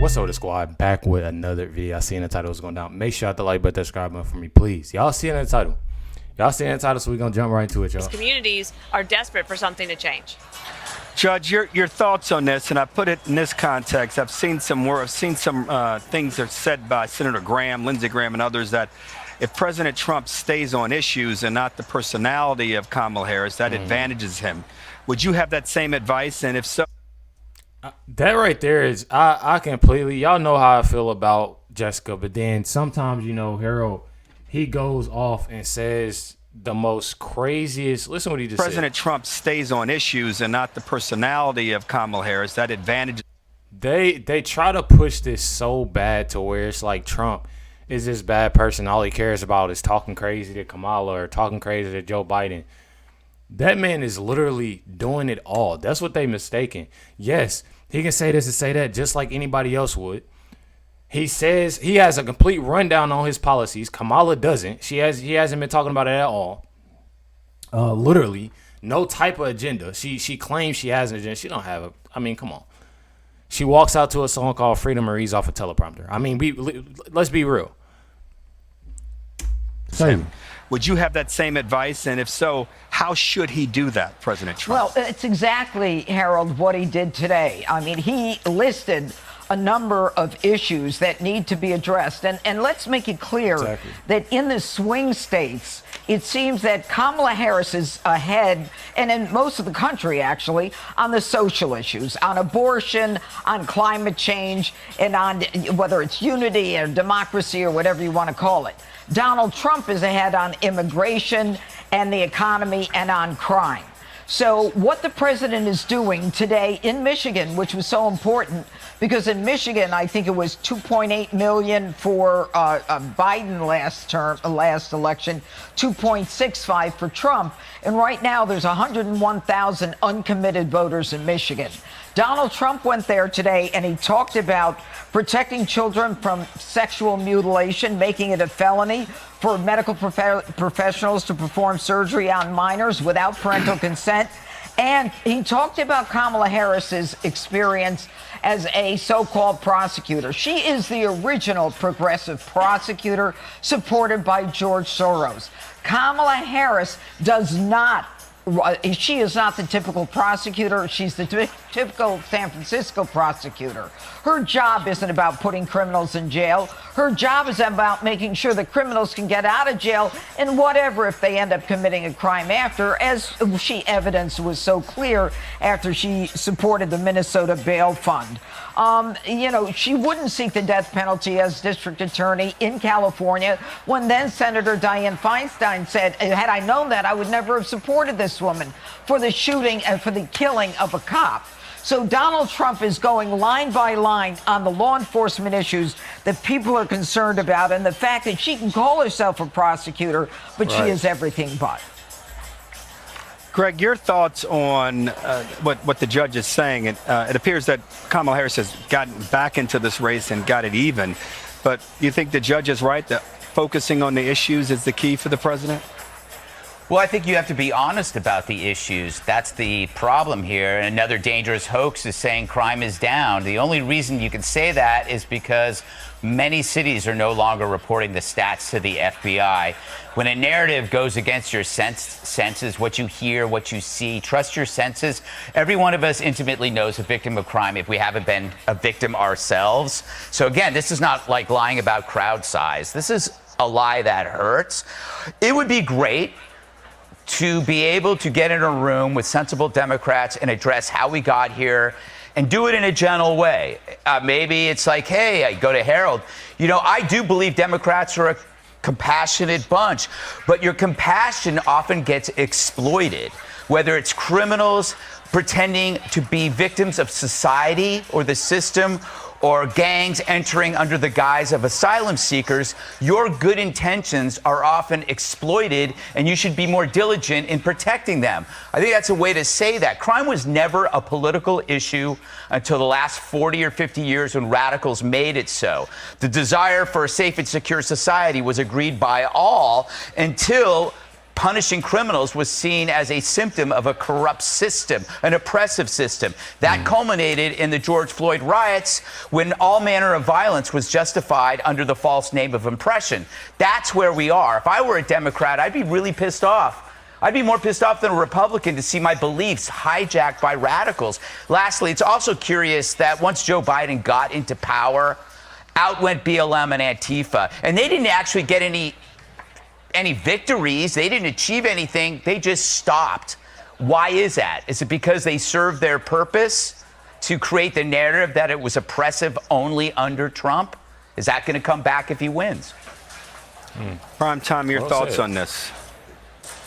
What's up, the squad? Back with another video. I see in the title was going down. Make sure you hit the like button, subscribe button for me, please. Y'all see it in the title. So we're gonna jump right into it, y'all. These communities are desperate for something to change. Judge, your thoughts on this, and I put it in this context. I've seen some things that are said by Senator Graham, Lindsey Graham, and others that if President Trump stays on issues and not the personality of Kamala Harris, that advantages him. Would you have that same advice? And if so, that right there is I completely, y'all know how I feel about Jessica, but then sometimes, you know, Harold, he goes off and says the most craziest. Listen what he just said. President Trump stays on issues and not the personality of Kamala Harris, that advantages. They try to push this so bad to where it's like Trump is this bad person. All he cares about is talking crazy to Kamala or talking crazy to Joe Biden. That man is literally doing it all. That's what they mistaken. Yes, he can say this and say that just like anybody else would. He says he has a complete rundown on his policies. Kamala doesn't. He hasn't been talking about it at all. Literally, no type of agenda. She claims she has an agenda. She don't have a. I mean, come on. She walks out to a song called Freedom and reads off a teleprompter. I mean, let's be real. Same. Would you have that same advice? And if so, how should he do that, President Trump? Well, it's exactly, Harold, what he did today. I mean, he listed a number of issues that need to be addressed. And let's make it clear that in the swing states, it seems that Kamala Harris is ahead, and in most of the country, actually, on the social issues, on abortion, on climate change, and on whether it's unity or democracy or whatever you want to call it. Donald Trump is ahead on immigration and the economy and on crime. So what the president is doing today in Michigan, which was so important, because in Michigan, I think it was 2.8 million for Biden last election, 2.65 for Trump. And right now, there's 101,000 uncommitted voters in Michigan. Donald Trump went there today and he talked about protecting children from sexual mutilation, making it a felony for medical professionals to perform surgery on minors without parental consent. And he talked about Kamala Harris's experience as a so-called prosecutor. She is the original progressive prosecutor supported by George Soros. Kamala Harris she is not the typical prosecutor. She's the typical San Francisco prosecutor. Her job isn't about putting criminals in jail. Her job is about making sure that criminals can get out of jail and whatever if they end up committing a crime after, as she evidenced was so clear after she supported the Minnesota bail fund. You know, she wouldn't seek the death penalty as district attorney in California when then Senator Dianne Feinstein said, had I known that, I would never have supported this woman for the shooting and for the killing of a cop. So Donald Trump is going line by line on the law enforcement issues that people are concerned about and the fact that she can call herself a prosecutor, but she is everything but. Greg, your thoughts on what the judge is saying. It appears that Kamala Harris has gotten back into this race and got it even. But you think the judge is right that focusing on the issues is the key for the president? Well, I think you have to be honest about the issues. That's the problem here. And another dangerous hoax is saying crime is down. The only reason you can say that is because many cities are no longer reporting the stats to the FBI. When a narrative goes against your senses, what you hear, what you see, trust your senses. Every one of us intimately knows a victim of crime if we haven't been a victim ourselves. So again, this is not like lying about crowd size. This is a lie that hurts. It would be great to be able to get in a room with sensible Democrats and address how we got here and do it in a gentle way. Maybe it's like, hey, I go to Harold. You know, I do believe Democrats are a compassionate bunch, but your compassion often gets exploited, whether it's criminals pretending to be victims of society or the system, or gangs entering under the guise of asylum seekers. Your good intentions are often exploited, and you should be more diligent in protecting them. I think that's a way to say that. Crime was never a political issue until the last 40 or 50 years when radicals made it so. The desire for a safe and secure society was agreed by all until punishing criminals was seen as a symptom of a corrupt system, an oppressive system. That culminated in the George Floyd riots when all manner of violence was justified under the false name of oppression. That's where we are. If I were a Democrat, I'd be really pissed off. I'd be more pissed off than a Republican to see my beliefs hijacked by radicals. Lastly, it's also curious that once Joe Biden got into power, out went BLM and Antifa, and they didn't actually get any victories. They didn't achieve anything. They just stopped. Why is that? Is it because they served their purpose to create the narrative that it was oppressive only under Trump? Is that going to come back if he wins? Prime time, your thoughts on this?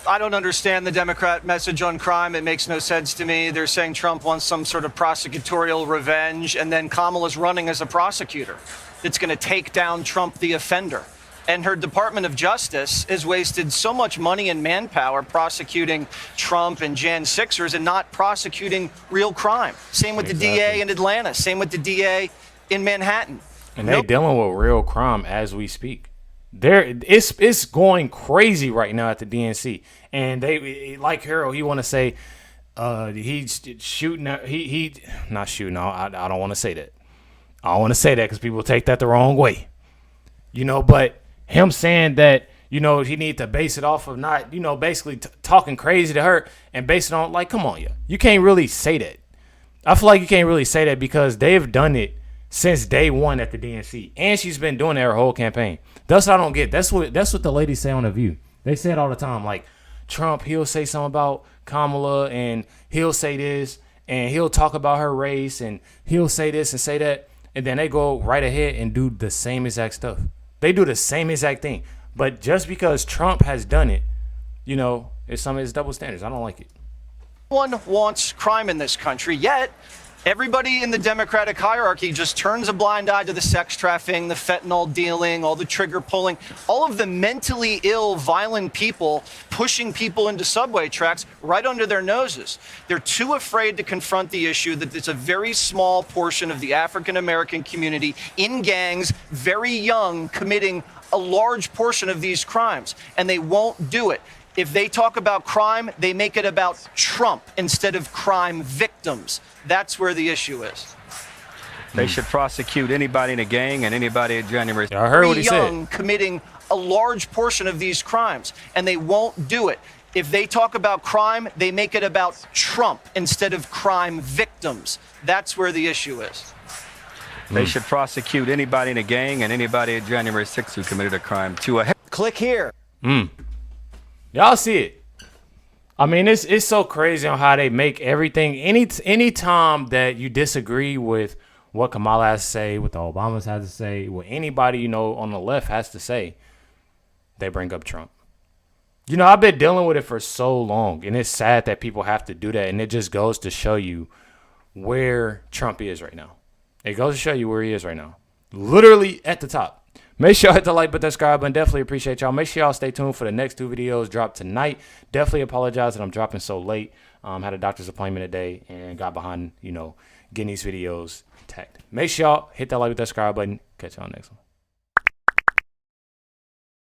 I don't understand the Democrat message on crime. It makes no sense to me. They're saying Trump wants some sort of prosecutorial revenge, and then Kamala's running as a prosecutor that's going to take down Trump, the offender. And her Department of Justice has wasted so much money and manpower prosecuting Trump and Jan 6ers and not prosecuting real crime. Same with the DA in Atlanta. Same with the DA in Manhattan. And they're dealing with real crime as we speak. It's going crazy right now at the DNC, and they like Harold. He want to say he's shooting. He not shooting. I don't want to say that. I don't want to say that because people take that the wrong way, But him saying that he need to base it off of not basically talking crazy to her and base it on come on, you can't really say that. I feel like you can't really say that because they've done it since day one at the DNC, and she's been doing it her whole campaign. That's what I don't get. That's what the ladies say on The View. They say it all the time. Like Trump, he'll say something about Kamala, and he'll say this, and he'll talk about her race, and he'll say this and say that, and then they go right ahead and do the same exact stuff. They do the same exact thing. But just because Trump has done it, it's some of his double standards. I don't like it. No one wants crime in this country, yet everybody in the Democratic hierarchy just turns a blind eye to the sex trafficking, the fentanyl dealing, all the trigger pulling, all of the mentally ill, violent people pushing people into subway tracks right under their noses. They're too afraid to confront the issue that it's a very small portion of the African American community in gangs, very young, committing a large portion of these crimes, and they won't do it. If they talk about crime, they make it about Trump instead of crime victims. That's where the issue is. They should prosecute anybody in a gang and anybody at January. I heard what he said. Committing a large portion of these crimes, and they won't do it. If they talk about crime, they make it about Trump instead of crime victims. That's where the issue is. They should prosecute anybody in a gang and anybody at January 6th who committed a crime to a. Click here. Y'all see it. I mean, it's so crazy on how they make everything. Any time that you disagree with what Kamala has to say, what the Obamas has to say, what anybody on the left has to say, they bring up Trump. I've been dealing with it for so long, and it's sad that people have to do that. And it just goes to show you where Trump is right now. It goes to show you where he is right now, literally at the top. Make sure y'all hit the like button, subscribe button. Definitely appreciate y'all. Make sure y'all stay tuned for the next 2 videos drop tonight. Definitely apologize that I'm dropping so late. Had a doctor's appointment today and got behind, getting these videos tagged. Make sure y'all hit that like button, subscribe button. Catch y'all next one.